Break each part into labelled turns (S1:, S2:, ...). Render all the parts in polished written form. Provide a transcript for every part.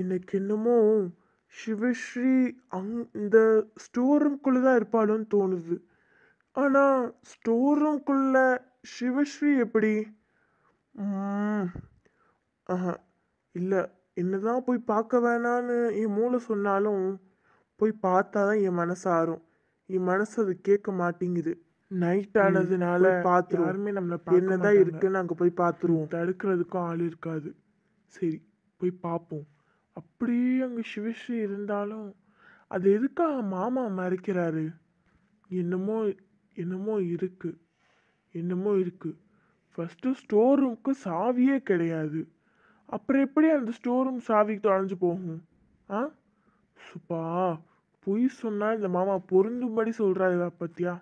S1: எனக்கு என்னமோ சிவஸ்ரீ இந்த ஸ்டோர் ரூம்குள்ளே தான் இருப்பாளுன்னு தோணுது. ஆனால் ஸ்டோர் ரூம்குள்ள சிவஸ்ரீ எப்படி? ஆஹா, இல்லை. என்னதான் போய் பார்க்க வேணான்னு என் மூளை சொன்னாலும் போய் பார்த்தா தான் என் மனசு ஆறும். என் மனசு அது கேட்க மாட்டேங்குது. நைட் ஆனதுனால பார்த்துருவோம். யாருமே நம்மளை என்னதான் இருக்குன்னு அங்கே போய் பார்த்துருவோம். தடுக்கிறதுக்கும் ஆள் இருக்காது. சரி, போய் பார்ப்போம். அப்படியே அங்கே சிவஸ்ரீ இருந்தாலும் அது எதுக்காக மாமா மறைக்கிறாரு? என்னமோ என்னமோ இருக்கு, என்னமோ இருக்கு. ஃபஸ்ட்டு ஸ்டோர் ரூமுக்கு சாவியே கிடையாது. அப்புறம் எப்படி அந்த ஸ்டோர் ரூம் சாவி தொலைஞ்சு போகும்? ஆ சுப்பா, பொய் சொன்னால் இந்த மாமா பொருந்தும்படி சொல்கிறாரு பத்தியா.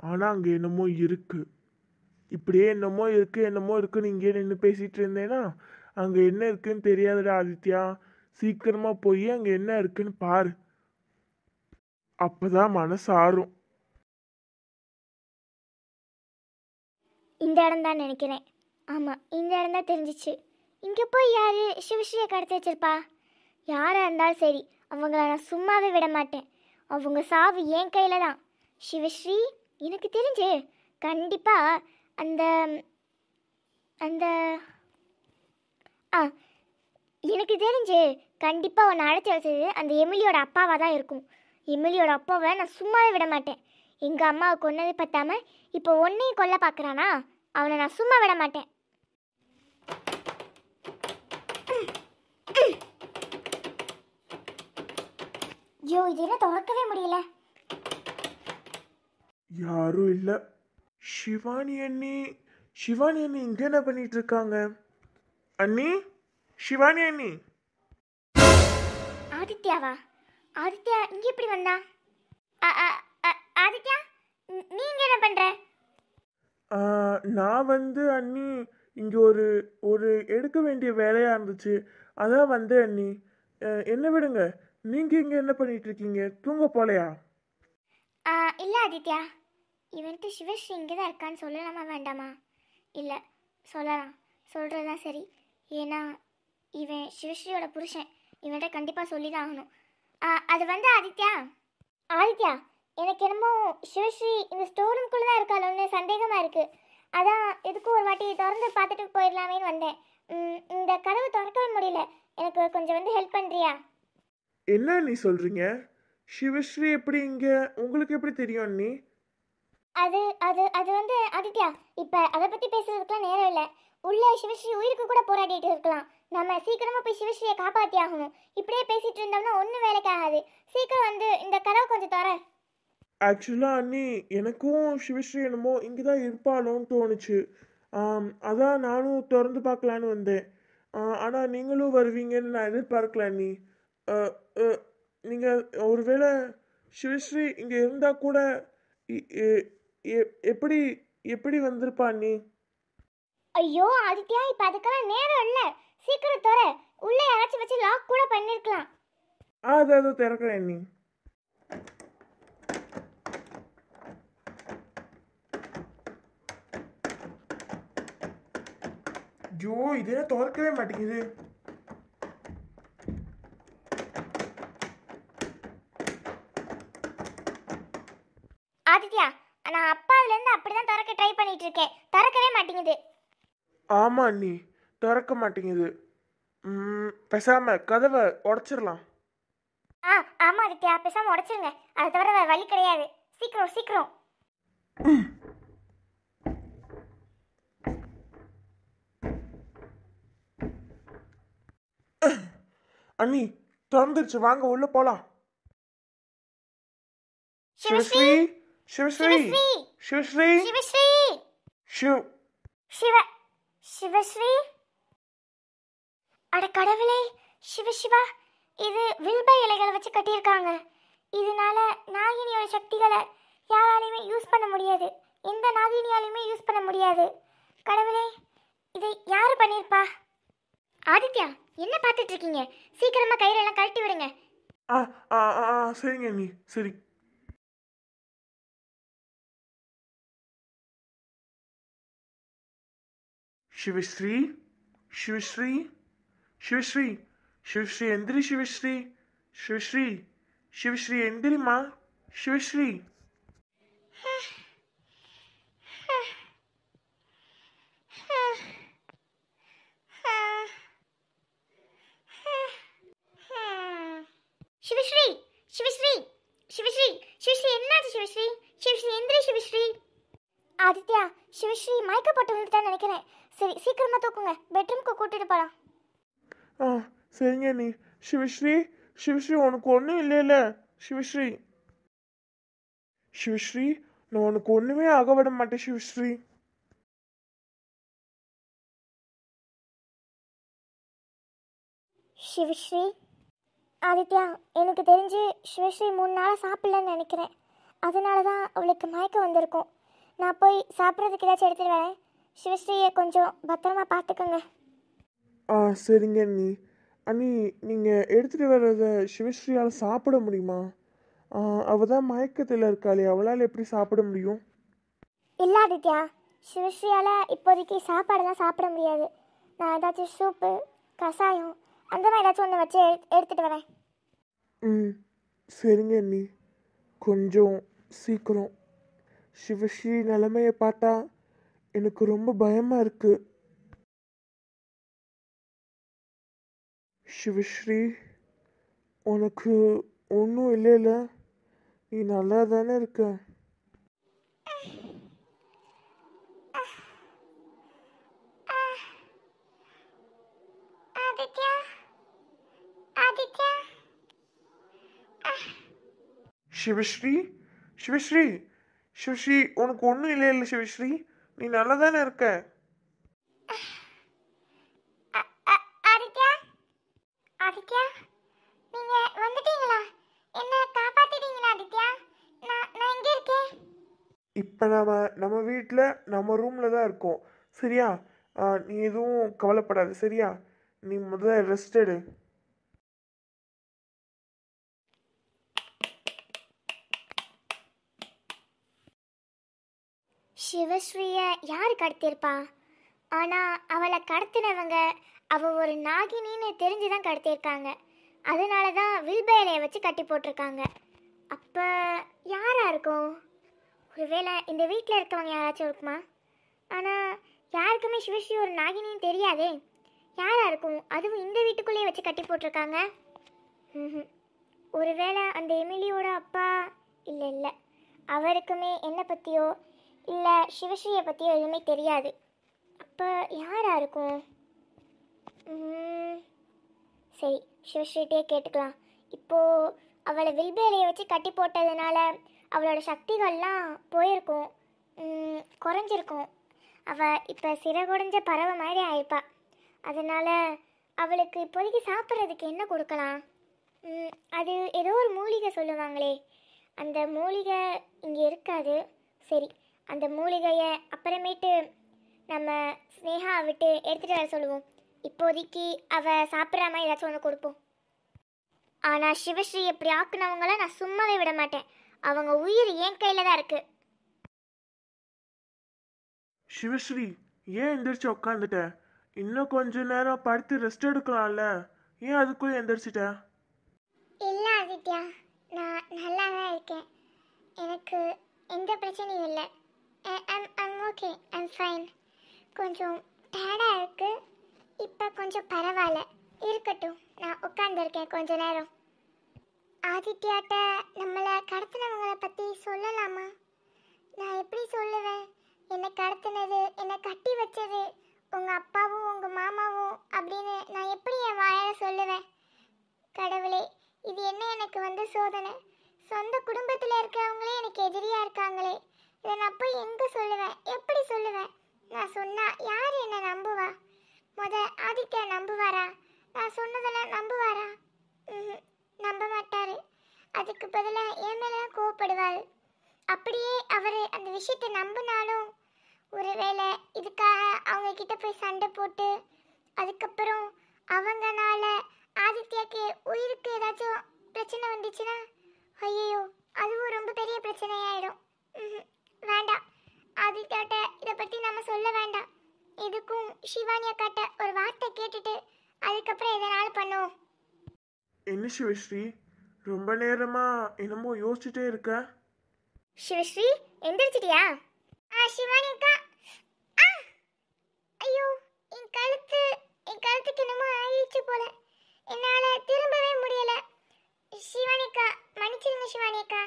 S1: ஆனால் அங்கே என்னமோ இருக்கு. இப்படியே என்னமோ இருக்கு என்னமோ இருக்குன்னு இங்கே நின்று பேசிகிட்டு இருந்தேன்னா அங்கே என்ன இருக்குன்னு தெரியாதுடா ஆதித்யா. சீக்கிரமா போய் அங்கே என்ன இருக்குன்னு பாரு. அப்பதான் மனசு ஆறும்.
S2: இந்த இடம் தான் நினைக்கிறேன். ஆமாம், இந்த இடம் தான் தெரிஞ்சிச்சு. இங்கே போய் யார் சிவஸ்ரீயை கடத்தி வச்சிருப்பா? யாராக இருந்தாலும் சரி, அவங்கள நான் சும்மாவே விட மாட்டேன். அவங்க சாவு என் கையில் தான். சிவஸ்ரீ, எனக்கு தெரிஞ்சு கண்டிப்பாக அந்த அந்த எனக்கு தெரிஞ்சு கண்டிப்பாக உன்னை அழைச்சி வச்சது அந்த எமிலியோட அப்பாவாக தான் இருக்கும். எமிலியோட அப்பாவை நான் சும்மாவே விட மாட்டேன். எங்கள் அம்மாவை கொன்னது பத்தாம இப்போ ஒன்றையும் கொல்ல பார்க்குறானா? அவனை நான் சும்மா விட மாட்டேன். ஐயோ, இது என்ன திறக்கவே முடியல.
S1: யாரும் இல்லை. சிவானி அண்ணி, சிவானி அண்ணி இங்கே என்ன பண்ணிட்டு இருக்காங்க? அண்ணி, சிவானி அண்ணி.
S2: ஆதித்யாவா? ஆதித்யா இங்கே எப்படி வந்தா? ஆதித்யா, நீங்க என்ன பண்ற?
S1: நான் அண்ணி இங்கே ஒரு ஒரு எடுக்க வேண்டிய வேலையாக இருந்துச்சு, அதான் அண்ணி. என்ன விடுங்க, நீங்கள் இங்கே என்ன பண்ணிட்டு இருக்கீங்க? தூங்க போலையா?
S2: இல்லை ஆதித்யா, இவன்ட்டு சிவஸ்ரீ இங்கே தான் இருக்கான்னு சொல்லலாமா வேண்டாமா? இல்லை, சொல்லலாம். சொல்கிறது தான் சரி. ஏன்னா இவன் சிவஸ்ரீயோட புருஷன். இவன்கிட்ட கண்டிப்பாக சொல்லி தான் ஆகணும். அது ஆதித்யா, ஆதித்யா, எனக்கு என்னமோ சிவஸ்ரீ இந்த ஸ்டோர் ரூம்குள்ளே தான் இருக்காளோன்னு சந்தேகமாக இருக்குது. அதான் எதுக்கும் ஒரு வாட்டி திறந்து பார்த்துட்டு போயிடலாமேன்னு வந்தேன். இந்த கதவு திறக்கவே முடியல. எனக்கு கொஞ்சம் ஹெல்ப் பண்ணுறியா?
S1: என்ன நீ சொல்கிறீங்க? சிவஸ்ரீ எப்படி இங்கே? உங்களுக்கு எப்படி தெரியும் அண்ணி?
S2: அது அது அது ஆதித்யா, இப்போ அதை பற்றி பேசுறதுக்குலாம் நேரம் இல்லை. உள்ள சிவஸ்ரீ உயிருக்கு கூட போராடிட்டு இருக்கலாம். நம்ம சீக்கிரமாக போய் சிவஸ்ரீயை காப்பாற்றி ஆகணும். இப்படியே பேசிகிட்டு இருந்தோம்னா ஒன்றும் வேலைக்கு ஆகாது. சீக்கிரம் இந்த கதவை கொஞ்சம் தர.
S1: ஆக்சுவலாக அண்ணி, எனக்கும் சிவஸ்ரீ என்னமோ இங்கே தான் இருப்பாளோன்னு தோணுச்சு. அதான் நானும் திறந்து பார்க்கலான்னு வந்தேன். ஆனால் நீங்களும் வருவீங்கன்னு நான் எதிர்பார்க்கல அண்ணி. நீங்கள் ஒருவேளை சிவஸ்ரீ இங்கே இருந்தால் கூட எப்படி எப்படி வந்திருப்பா அண்ணி?
S2: ஐயோ ஆதித்யா, இப்போ அதுக்கெல்லாம் நேரம் இல்லை. சீக்கிரம் தர. உள்ளே யாராச்சும் வச்சு லாக் கூட பண்ணிருக்கலாம்.
S1: அதை திறக்கிறேன் அண்ணி. ஐயோ, இதே திறக்கவே மாட்டேங்குது.
S2: ஆதித்யா, நான் அப்பாவிலேருந்து அப்படிதான் திறக்க ட்ரை பண்ணிட்டு இருக்கேன். திறக்கவே மாட்டேங்குது.
S1: ஆமா அண்ணி, திறக்க மாட்டேங்குது. பேசாம கதவை உடைச்சிடலாம்.
S2: ஆமா ஆதித்யா, பேசாம உடைச்சிருங்க. அதை தவிர வேற வழி கிடையாது. சீக்கிரம் சீக்கிரம்.
S1: அண்ணி திறந்துருச்சு, வாங்க உள்ள போலாம்.
S2: சிவஸ்ரீ,
S1: சிவஸ்ரீ, சிவஸ்ரீ,
S2: சிவஸ்ரீ,
S1: சிவ்
S2: சிவ சிவஸ்ரீ. அட கடவுளே, சிவசிவா, இது வில்ப இலைகளை வச்சு கட்டியிருக்காங்க. இதனால நாகினியோட சக்திகளை யாராலையுமே யூஸ் பண்ண முடியாது. எந்த நாகினியாலையுமே யூஸ் பண்ண முடியாது. கடவுளே, இதை யாரு பண்ணியிருப்பா? ஆதித்யா, என்ன பார்த்துட்டு இருக்கீங்க? சீக்கிரமா கயிறெல்லாம் கழட்டி விடுங்க.
S1: சரிங்க அண்ணி, சரி. சிவஸ்ரீ, சிவஸ்ரீ, சிவஸ்ரீ, சிவஸ்ரீ எந்திரி சிவஸ்ரீ. சிவஸ்ரீ, சிவஸ்ரீ எந்திரிமா. சிவஸ்ரீ.
S2: சிவஸ்ரீ, சிவஸ்ரீ, சிவஸ்ரீ, சிவஸ்ரீ என்னாச்சு சிவஸ்ரீ? சிவஸ்ரீ எந்திரி சிவஸ்ரீ. ஆதித்யா, சிவஸ்ரீ மயக்க போட்டு விழுந்துட்டான்னு நினைக்கிறேன். சரி சீக்கிரமா தூக்குங்க, பெட்ரூம்க்கு கூட்டிட்டு போலாம்.
S1: ஆ சரிங்க நீ. சிவஸ்ரீ, சிவஸ்ரீ உனக்கு ஒன்றும் இல்லைல்ல? சிவஸ்ரீ, சிவஸ்ரீ நான் உனக்கு ஒன்றுமே ஆக விட மாட்டேன் சிவஸ்ரீ.
S2: சிவஸ்ரீ, ஆதித்யா எனக்கு தெரிஞ்சு சிவஸ்ரீ 3 நாளாக சாப்பிடலன்னு நினைக்கிறேன். அதனால தான் அவளுக்கு மயக்கம் வந்திருக்கும். நான் போய் சாப்பிட்றதுக்கு ஏதாச்சும் எடுத்துகிட்டு வரேன். சிவஸ்ரீயை கொஞ்சம் பத்திரமா பார்த்துக்கோங்க.
S1: ஆ சரிங்க அண்ணி. அண்ணி, நீங்கள் எடுத்துகிட்டு வர்றத சிவஸ்ரீயால் சாப்பிட முடியுமா? அவள் தான் மயக்கத்தில் இருக்காளே, அவளால் எப்படி சாப்பிட முடியும்?
S2: இல்லை ஆதித்யா, சிவஸ்ரீயால் இப்போதைக்கு சாப்பாடெல்லாம் சாப்பிட முடியாது. நான் ஏதாச்சும் சூப்பு, கஷாயம் அந்த மாதிரி ஏதாச்சும் ஒன்று வச்சு எடுத்துகிட்டு வரேன்.
S1: ம் சரிங்க அண்ணி. கொஞ்சம் சீக்கிரம். சிவஸ்ரீ நிலைமையை பார்த்தா எனக்கு ரொம்ப பயமாக இருக்கு. சிவஸ்ரீ, உனக்கு ஒன்றும் இல்லைல்ல? நீ நல்லா தானே இருக்க?
S2: ஆதித்யா, ஆதித்யா.
S1: சிவஸ்ரீ, சிவஸ்ரீ, சிவஸ்ரீ உனக்கு ஒன்றும் இல்லைல்ல சிவஸ்ரீ? நீ நல்லா தானே இருக்க?
S2: ஆதித்யா, ஆதித்யா, நீங்க வந்துட்டீங்களா? என்ன காப்பாத்திட்டீங்களா ஆதித்யா? நான் எங்க இருக்கேன்?
S1: இப்போ நம்ம வீட்டில் நம்ம ரூமில் தான் இருக்கோம். சரியா? நீ எதுவும் கவலைப்படாத. சரியா? நீ முதல்ல ரெஸ்ட் எடு.
S2: சிவஸ்ரீயை யார் கடத்தியிருப்பா? ஆனால் அவளை கடத்தினவங்க அவள் ஒரு நாகினின்னு தெரிஞ்சு தான் கடத்தியிருக்காங்க. அதனால தான் வில்பேலையை வச்சு கட்டி போட்டிருக்காங்க. அப்போ யாரா இருக்கும்? ஒருவேளை இந்த வீட்டில் இருக்கவங்க யாராச்சும் இருக்குமா? ஆனால் யாருக்குமே சிவஸ்ரீ ஒரு நாகினின்னு தெரியாதே. யாரா இருக்கும்? அதுவும் இந்த வீட்டுக்குள்ளேயே வச்சு கட்டி போட்டிருக்காங்க. ஒருவேளை அந்த எமிலியோட அப்பா? இல்லை இல்லை, அவருக்குமே என்னை பற்றியோ இல்லை சிவஸ்ரீயை பற்றியோ எதுவுமே தெரியாது. அப்போ யாரா இருக்கும்? சரி, சிவஸ்ரீட்டே கேட்டுக்கலாம். இப்போது அவளை வில்பேலையை வச்சு கட்டி போட்டதுனால அவளோட சக்திகள்லாம் போயிருக்கும், குறைஞ்சிருக்கும். அவள் இப்போ சிறகுடைஞ்ச பறவை மாதிரி ஆயிருப்பா. அதனால் அவளுக்கு இப்போதைக்கு சாப்பிட்றதுக்கு என்ன கொடுக்கலாம்? அது ஏதோ ஒரு மூலிகை சொல்லுவாங்களே, அந்த மூலிகை இங்கே இருக்காது. சரி, அந்த மூலிகையை அப்புறமேட்டு நம்ம ஸ்னேகா விட்டு எடுத்துகிட்டு வர சொல்லுவோம். இப்போதைக்கு அவள் சாப்பிட்ற மாதிரி ஏதாச்சும் ஒன்று கொடுப்போம். ஆனால் சிவஸ்ரீ எப்படி ஆக்குனவங்கள நான் சும்மாவே விட மாட்டேன். அவங்க உயிர் என் கையில் தான் இருக்குது.
S1: சிவஸ்ரீ, ஏன் எந்திரிச்சு உட்காந்துட்ட? இன்னும் கொஞ்ச நேரம் படுத்து ரெஸ்ட் எடுக்கலாம்ல? ஏன் அதுக்குள்ளே எந்திரிச்சிட்ட?
S2: இல்லை ஆதித்யா, நான் நல்லா தான் இருக்கேன். எனக்கு எந்த பிரச்சனையும் இல்லை. I'm okay, I'm fine. கொஞ்சம் டயர்டாக இருக்குது. இப்போ கொஞ்சம் பரவாயில்ல, இருக்கட்டும். நான் உட்காந்துருக்கேன் கொஞ்ச நேரம். ஆதித்யாட்ட நம்மளை கடத்தினவங்களை பற்றி சொல்லலாமா? நான் எப்படி சொல்லுவேன்? என்னை கடத்தினது, என்னை கட்டி வச்சது உங்கள் அப்பாவும் உங்கள் மாமாவும் அப்படின்னு நான் எப்படி என் வாயால் சொல்லுவேன்? கடவுளே, இது என்ன எனக்கு வந்து சோதனை? சொந்த குடும்பத்தில் இருக்கிறவங்களே எனக்கு எதிரியாக இருக்காங்களே. இதை நான் போய் எங்கே சொல்லுவேன்? எப்படி சொல்லுவேன்? நான் சொன்னால் யார் என்னை நம்புவா? ஆதித்யா நம்புவாரா? நான் சொன்னதெல்லாம் நம்புவாரா? நம்ப மாட்டாரு. அதுக்கு பதிலாக என் மேலே கோவப்படுவார். அப்படியே அவர் அந்த விஷயத்தை நம்பினாலும் ஒருவேளை இதுக்காக அவங்க கிட்ட போய் சண்டை போட்டு அதுக்கப்புறம் அவங்கனால ஆதித்யாக்கு உயிருக்கு ஏதாச்சும் பிரச்சனை வந்துச்சுன்னா, ஐயோ, அதுவும் ரொம்ப பெரிய பிரச்சனையாயிடும். வேண்டாம், ஆதித்யாட்ட இதை பற்றி நம்ம சொல்ல வேண்டாம். இதுக்கும் சிவானி அக்காட்ட ஒரு வார்த்தை கேட்டுட்டு அதுக்கப்புறம் எதனாலும் பண்ணுவோம்.
S1: என்ன சிவஸ்ரீ, ரொம்ப நேரமா என்னமோ யோசிச்சுட்டே இருக்க?
S2: சிவஸ்ரீ எந்திரிச்சிட்டியா? சிவானி அக்கா. ஆ, ஐயோ, என் கழுத்துக்கு என்னமோ ஆயிடுச்சு போல. என்னால திரும்பவே முடியல. சிவானி அக்கா, மன்னிச்சிருங்க சிவானி அக்கா.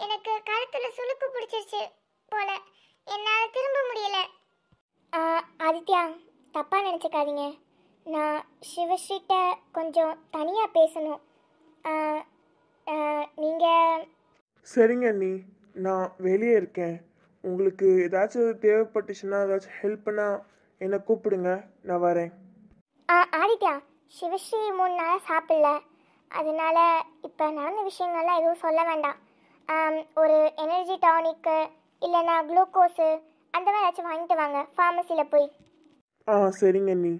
S2: எனக்கு கழுத்துல சுளுக்கு பிடிச்சிருச்சு போல. என்னால திரும்ப முடியல. ஆதித்யா, தப்பா நினச்சிக்காதீங்க. நான் சிவஸ்ரீட்ட கொஞ்சம் தனியாக பேசணும். நீங்கள்
S1: சரிங்க அண்ணி, நான் வெளியே இருக்கேன். உங்களுக்கு ஏதாச்சும் தேவைப்பட்டுச்சுன்னா, ஏதாச்சும் ஹெல்ப் பண்ணா என்னை கூப்பிடுங்க, நான் வரேன்.
S2: ஆதித்யா, சிவஸ்ரீ 3 நாளாக சாப்பிடல. அதனால இப்போ நடந்த விஷயங்கள்லாம் எதுவும் சொல்ல வேண்டாம். ஒரு எனர்ஜி டானிக்கு இல்லைன்னா குளுக்கோஸு அந்த மாதிரி ஏதாச்சும் வாங்கிட்டு வாங்க ஃபார்மசியில் போய்.
S1: சரிங்க அண்ணி,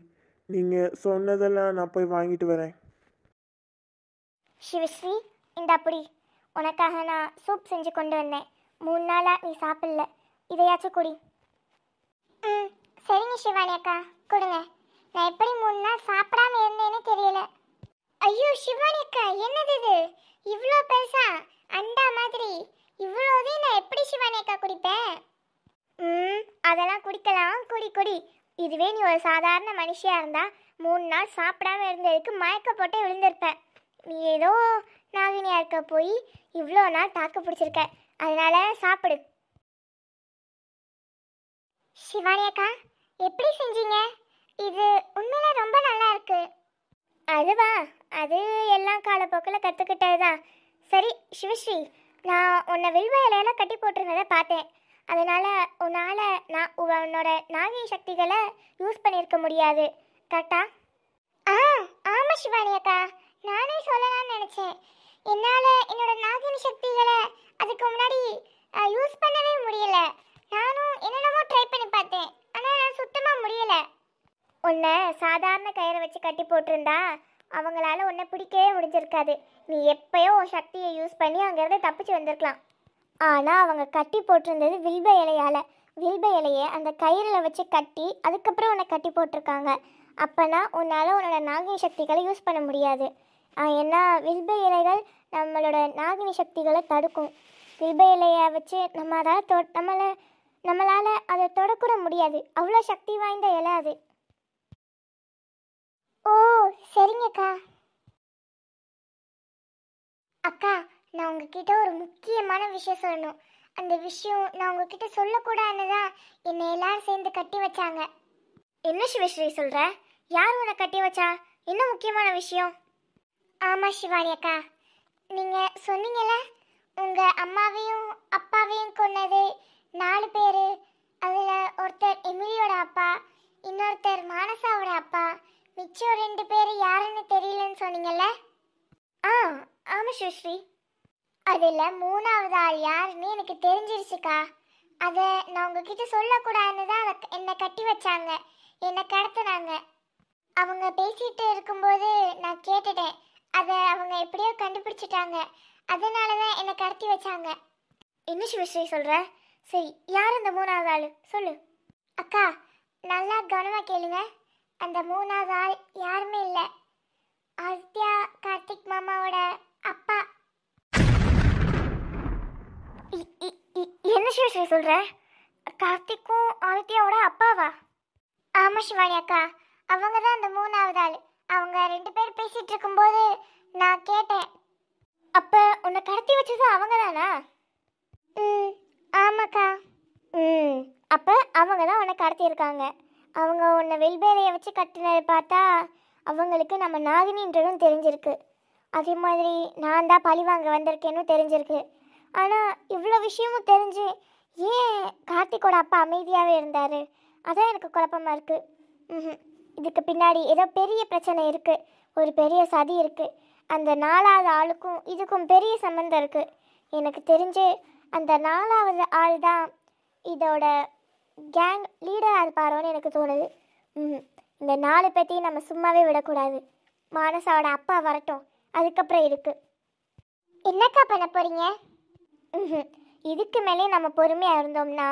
S1: நீங்கள் சொன்னதெல்லாம் நான் போய் வாங்கிட்டு வரேன்.
S2: சிவஸ்ரீ, இந்த அப்படி உனக்காக நான் சூப் செஞ்சு கொண்டு வந்தேன். 3 நாளாக நீ சாப்பிடல, இதையாச்சும் குடி. சரிங்க சிவானி அக்கா, கொடுங்க. நான் எப்படி 3 நாள் சாப்பிடாம இருந்தேன்னு தெரியல. ஐயோ சிவானி அக்கா, என்னது இது? இவ்வளோ பெருசா அண்டா மாதிரி இவ்வளோதே நான் எப்படி சிவானி அக்கா குடிப்பேன்? அதெல்லாம் குடிக்கலாம், குடி குடி. இதுவே நீ ஒரு சாதாரண மனுஷியா இருந்தா 3 நாள் சாப்பிடாம இருந்ததுக்கு மயக்க போட்டு விழுந்திருப்ப. நீ ஏதோ நாகினியா இருக்க போய் இவ்வளோ நாள் தாக்கு பிடிச்சிருக்க. அதனால சாப்பிடு. சிவானி அக்கா, எப்படி செஞ்சீங்க? இது உண்மையில ரொம்ப நல்லா இருக்கு. அதுவா, அது எல்லாம் காலப்போக்கில் கற்றுக்கிட்டது தான். சரி சிவஸ்ரீ, நான் உன்னை வில்வ இலையெல்லாம் கட்டி போட்டிருந்ததை பார்த்தேன். அதனால் உன்னோட நாகினி சக்திகளை யூஸ் பண்ணியிருக்க முடியாது, கரெக்டா? ஆமாம் சிவானி அக்கா, நானே சொல்லலாம்னு நினச்சேன். என்னால் என்னோட நாகினி சக்திகளை அதுக்கு முன்னாடி யூஸ் பண்ணவே முடியல. நானும் என்னென்னமோ ட்ரை பண்ணி பார்த்தேன், ஆனால் சுத்தமாக முடியலை. உன்னை சாதாரண கயிறை வச்சு கட்டி போட்டிருந்தா அவங்களால உன்னை பிடிக்கவே முடிஞ்சிருக்காது. நீ எப்பயோ உன் சக்தியை யூஸ் பண்ணி அங்கேருந்து தப்பிச்சு வந்திருக்கலாம். ஆனால் அவங்க கட்டி போட்டிருந்தது வில்வ இலையால். வில்வ இலையை அந்த கயிறில் வச்சு கட்டி அதுக்கப்புறம் உன்னை கட்டி போட்டிருக்காங்க. அப்போனா உன்னால் உன்னோட நாகினி சக்திகளை யூஸ் பண்ண முடியாது. ஏன்னா வில்வ இலைகள் நம்மளோட நாகினி சக்திகளை தடுக்கும். வில்வ இலையை வச்சு நம்மளால் அதை தொடக்கூட முடியாது. அவ்வளோ சக்தி வாய்ந்த இலை அது. ஓ சரிங்கக்கா. அக்கா, நான் உங்ககிட்ட ஒரு முக்கியமான விஷயம் சொல்லணும். அந்த விஷயம் நான் உங்ககிட்ட சொல்லக்கூடாதுன்னு தான் என்னை எல்லாரும் சேர்ந்து கட்டி வச்சாங்க. என்ன சிவஸ்ரீ சொல்ற? யார் உன்னை கட்டி வச்சா? என்ன முக்கியமான விஷயம்? ஆமாம் சிவானி அக்கா, நீங்கள் சொன்னீங்கல்ல உங்கள் அம்மாவையும் அப்பாவையும் கொன்னது 4 பேர். அதில் ஒருத்தர் எமிலியோட அப்பா, இன்னொருத்தர் மானசாவோட அப்பா, மிச்சம் 2 பேர் யாருன்னு தெரியலன்னு சொன்னீங்கல்ல? ஆமாம் சிவஸ்ரீ. அதில் 3ஆவது ஆள் யாருன்னு எனக்கு தெரிஞ்சிருச்சுக்கா. அதை நான் உங்ககிட்ட சொல்லக்கூடாதுன்னு தான் என்னை கட்டி வச்சாங்க, என்னை கடத்தினாங்க. அவங்க பேசிட்டு இருக்கும்போது நான் கேட்டுட்டேன். அதை அவங்க எப்படியோ கண்டுபிடிச்சிட்டாங்க. அதனால தான் என்னை கடத்தி வச்சாங்க. என்ன சிவஸ்ரீ சொல்கிற? சரி, யார் அந்த 3ஆவது ஆள் சொல்லு. அக்கா, நல்லா கவனமாக கேளுங்க. அந்த 3ஆவது ஆள் யாருமே இல்லை, ஆதித்யா கார்த்திக் மாமாவோட அப்பா. என்ன சிவஸ்ரீ சொல்கிற? கார்த்திக்கும் ஆதித்யாவோட அப்பாவா? ஆமாம் சிவானி அக்கா, அவங்க தான் அந்த 3ஆவது ஆள். அவங்க 2 பேர் பேசிகிட்டு இருக்கும்போது நான் கேட்டேன். அப்போ உன்னை கடத்தி வச்சது அவங்க தானா? ஆமாக்கா. அப்போ அவங்க தான் உன்னை கடத்தியிருக்காங்க. அவங்க உன்னை வெல்பேலையை வச்சு கட்டினதை பார்த்தா அவங்களுக்கு நம்ம நாகினின்றதும் தெரிஞ்சிருக்கு. அதே மாதிரி நான் தான் பழி வாங்க வந்திருக்கேன்னு தெரிஞ்சிருக்கு. ஆனால் இவ்வளோ விஷயமும் தெரிஞ்சு ஏன் கார்த்திகோட அப்பா அமைதியாகவே இருந்தார்? அதான் எனக்கு குழப்பமாக இருக்குது. இதுக்கு பின்னாடி ஏதோ பெரிய பிரச்சனை இருக்குது, ஒரு பெரிய சதி இருக்குது. அந்த 4ஆவது ஆளுக்கும் இதுக்கும் பெரிய சம்மந்தம் இருக்குது. எனக்கு தெரிஞ்சு அந்த 4ஆவது ஆள் தான் இதோட கேங் லீடராக இருப்பாரோன்னு எனக்கு தோணுது. இந்த 4 பேத்தையும் நம்ம சும்மாவே விடக்கூடாது. மானசாவோட அப்பா வரட்டும், அதுக்கப்புறம் இருக்குது. என்னக்கா பண்ண போகிறீங்க? இதுக்கு மேலே நம்ம பொறுமையாக இருந்தோம்னா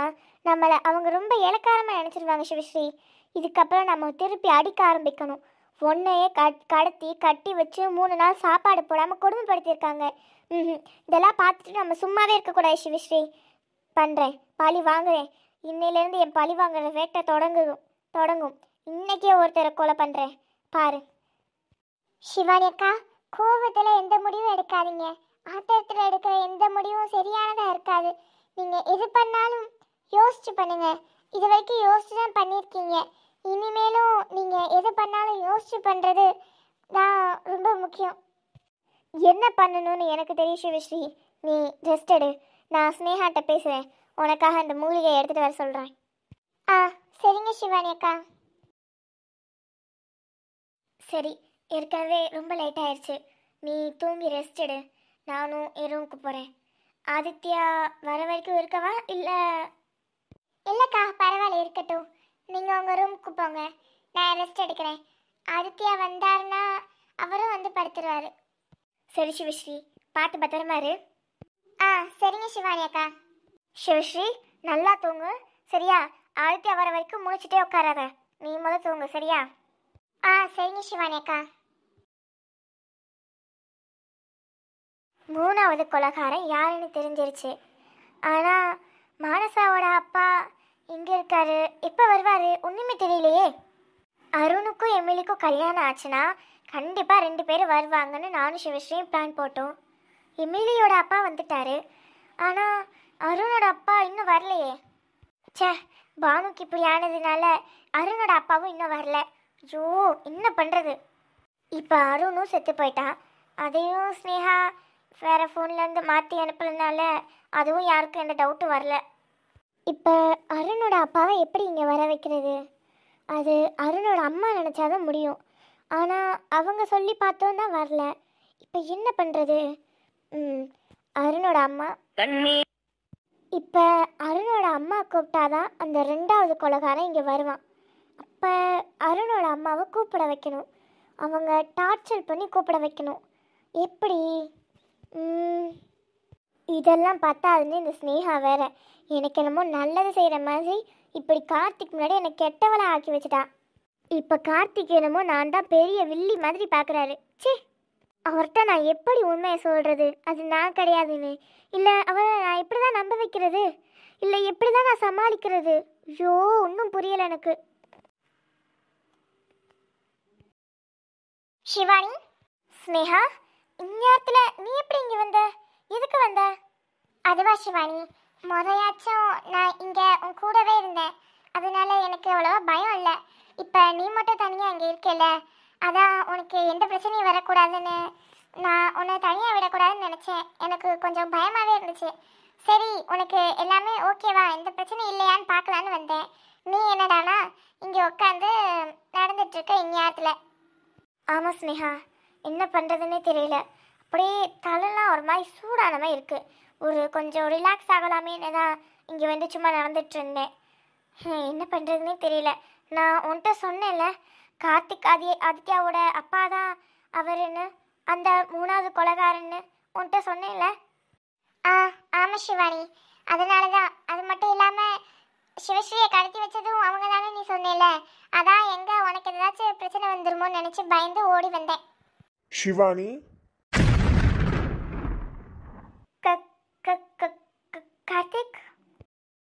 S2: நம்மளை அவங்க ரொம்ப இலக்காரமாக நினச்சிருவாங்க சிவஸ்ரீ. இதுக்கப்புறம் நம்ம திருப்பி அடிக்க ஆரம்பிக்கணும். பொண்ணையே கடத்தி கட்டி வச்சு 3 நாள் சாப்பாடு போடாமல் கொடுமைப்படுத்தியிருக்காங்க. இதெல்லாம் பார்த்துட்டு நம்ம சும்மாவே இருக்கக்கூடாது சிவஸ்ரீ. பண்ணுறேன், பழி வாங்குறேன். இன்னையிலேருந்து என் பழி வாங்குற வேட்டை தொடங்கும். இன்னைக்கே ஒருத்தரை கொலை பண்ணுறேன் பாரு. சிவானி அக்கா, கோவத்தில் எந்த முடிவும் எடுக்காதீங்க. ஆத்திரத்தில் எடுக்கிற எந்த முடிவும் சரியானதாக இருக்காது. நீங்கள் எது பண்ணாலும் யோசிச்சு பண்ணுங்க. இது வரைக்கும் யோசிச்சு தான் பண்ணியிருக்கீங்க. இனிமேலும் நீங்கள் எது பண்ணாலும் யோசிச்சு பண்ணுறது தான் ரொம்ப முக்கியம். என்ன பண்ணணும்னு எனக்கு தெரியும் சிவஸ்ரீ. நீ ரெஸ்ட் எடு. நான் ஸ்னேகாட்ட பேசுகிறேன். உனக்காக அந்த மூலிகையை எடுத்துகிட்டு வர சொல்கிறேன். ஆ சரிங்க சிவானி அக்கா. சரி, ஏற்கனவே ரொம்ப லேட் ஆயிடுச்சு. நீ தூங்கி ரெஸ்ட் எடு. நானும் என் ரூமுக்கு போகிறேன். ஆதித்யா வர வரைக்கும் இருக்கவா இல்லை? இல்லைக்கா, பரவாயில்ல, இருக்கட்டும். நீங்கள் உங்கள் ரூமுக்கு போங்க, நான் ரெஸ்ட் எடுக்கிறேன். ஆதித்யா வந்தாருன்னா அவரும் வந்து படுத்துருவார். சரி சிவஸ்ரீ, பார்த்து பத்திரமா இரு. ஆ சரிங்க சிவானி அக்கா. சிவஸ்ரீ, நல்லா தூங்கு சரியா? ஆதித்யா வர வரைக்கும் முழிச்சிட்டே உட்காராத. நீ முதல் தூங்கு சரியா? ஆ சரிங்க சிவானி அக்கா. 3வது கொலைகாரன் யாருன்னு தெரிஞ்சிருச்சு. ஆனால் மானசாவோட அப்பா எங்கே இருக்காரு, எப்போ வருவார், ஒன்றுமே தெரியலையே. அருணுக்கும் எமிலிக்கும் கல்யாணம் ஆச்சுன்னா கண்டிப்பாக 2 பேரும் வருவாங்கன்னு நானும் சிவஸ்ரீயும் பிளான் போட்டோம். எமிலியோட அப்பா வந்துட்டாரு, ஆனால் அருணோட அப்பா இன்னும் வரலையே. சே, பானுக்கு இப்படி ஆனதுனால அருணோட அப்பாவும் இன்னும் வரல. ஐயோ, என்ன பண்ணுறது? இப்போ அருணும் செத்து போயிட்டான். அதையும் ஸ்னேகா வேறு ஃபோன்லேருந்து மாற்றி அனுப்புறதுனால அதுவும் யாருக்கும் எந்த டவுட்டும் வரல. இப்போ அருணோட அப்பாவை எப்படி இங்கே வர வைக்கிறது? அது அருணோட அம்மா நினச்சாதான் முடியும். ஆனால் அவங்க சொல்லி பார்த்தோம் தான் வரல. இப்போ என்ன பண்ணுறது? அருணோட அம்மா இப்போ அருணோட அம்மா கூப்பிட்டாதான் அந்த 2வது கொலைகாரன் இங்கே வருவான். அப்போ அருணோட அம்மாவை கூப்பிட வைக்கணும். அவங்க டார்ச்சர் பண்ணி கூப்பிட வைக்கணும். எப்படி? இதெல்லாம் பத்தாதுன்னு இந்த ஸ்னேகா வேற எனக்கு என்னமோ நல்லது செய்கிற மாதிரி இப்படி கார்த்திக் முன்னாடி என்னை கெட்டவளை ஆக்கி வச்சுட்டா. இப்போ கார்த்திக் என்னமோ நான் தான் பெரிய வில்லி மாதிரி பார்க்குறாரு. ச்சே, அவர்கிட்ட நான் எப்படி உண்மையை சொல்கிறது? அது நான் கிடையாதுன்னு. இல்லை, அவரை நான் எப்படி தான் நம்ப வைக்கிறது? இல்லை எப்படி தான் நான் சமாளிக்கிறது? ஐயோ, ஒன்றும் புரியலை எனக்கு. சிவானி, ஸ்னேகா, இந்நேரத்தில் நீ எப்படி இங்கே வந்த? எதுக்கு வந்த? அதுவா சிவானி, முறையாச்சும் நான் இங்கே உன் கூடவே இருந்தேன். அதனால எனக்கு அவ்வளோவா பயம் இல்லை. இப்போ நீ மட்டும் தனியாக இங்கே இருக்கல, அதான் உனக்கு எந்த பிரச்சனையும் வரக்கூடாதுன்னு நான் உன்னை தனியாக விடக்கூடாதுன்னு நினச்சேன். எனக்கு கொஞ்சம் பயமாகவே இருந்துச்சு. சரி, உனக்கு எல்லாமே ஓகேவா, எந்த பிரச்சனையும் இல்லையான்னு பார்க்கலான்னு வந்தேன். நீ என்னடானா இங்கே உட்காந்து நடந்துட்டுருக்க இந்நேரத்தில். ஆமாம் ஸ்னேகா, என்ன பண்ணுறதுன்னே தெரியல. அப்படியே தலைலாம் ஒரு மாதிரி சூடான மாதிரி இருக்குது. ஒரு கொஞ்சம் ரிலாக்ஸ் ஆகலாமேன்னு தான் இங்கே வந்து சும்மா நடந்துட்டு இருந்தேன். என்ன பண்ணுறதுன்னே தெரியல. நான் உன்கிட்ட சொன்னேன்ல, கார்த்திக் ஆதித்யாவோட அப்பா தான் அவருன்னு, அந்த 3வது கொலைகாரன்னு உன்கிட்ட சொன்னேன்ல. ஆமாம் சிவானி, அதனால தான். அது மட்டும் இல்லாமல் சிவஸ்ரீயை கடத்தி வச்சதும் அவங்க தானே நீ சொன்னேல, அதான் எங்கே உனக்கு ஏதாச்சும் பிரச்சனை வந்துருமோன்னு நினச்சி பயந்து ஓடி வந்தேன்.
S1: ஷிவானி,